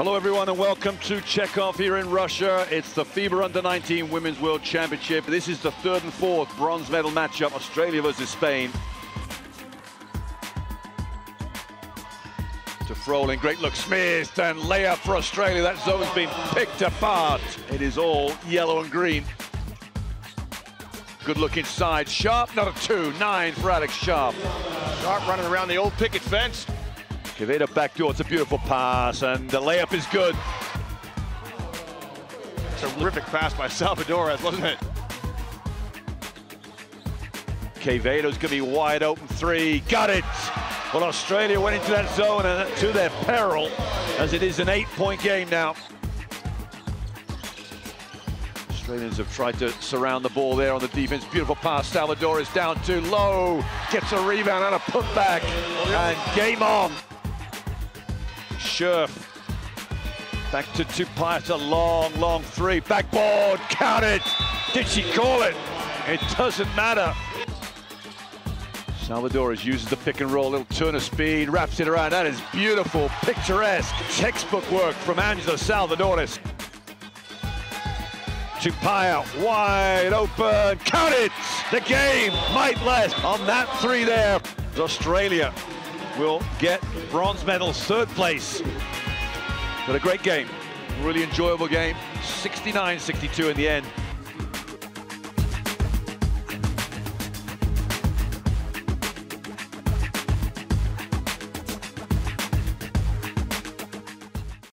Hello everyone and welcome to Chekhov here in Russia. It's the FIBA Under-19 Women's World Championship. This is the third and fourth bronze medal matchup, Australia versus Spain. To Froling, great look, Smith, and layup for Australia. That zone's been picked apart. It is all yellow and green. Good look inside, Sharp, not a 2-9 for Alex Sharp. Sharp running around the old picket fence. Chekhov backdoor, it's a beautiful pass, and the layup is good. Terrific pass by Salvadores, wasn't it? Chekhov's gonna be wide open three, got it! Well, Australia went into that zone and to their peril, as it is an 8-point game now. Australians have tried to surround the ball there on the defense. Beautiful pass, Salvadores down too low, gets a rebound and a putback, and game on. Scherf back to Tupai, it's a long three, backboard, count it! Did she call it? It doesn't matter. Salvadores uses the pick and roll, little turn of speed, wraps it around. That is beautiful, picturesque, textbook work from Angela Salvadores. Tupai wide open, count it! The game might last on that three there. Australia will get bronze medal, third place. But a great game, really enjoyable game, 69-62 in the end.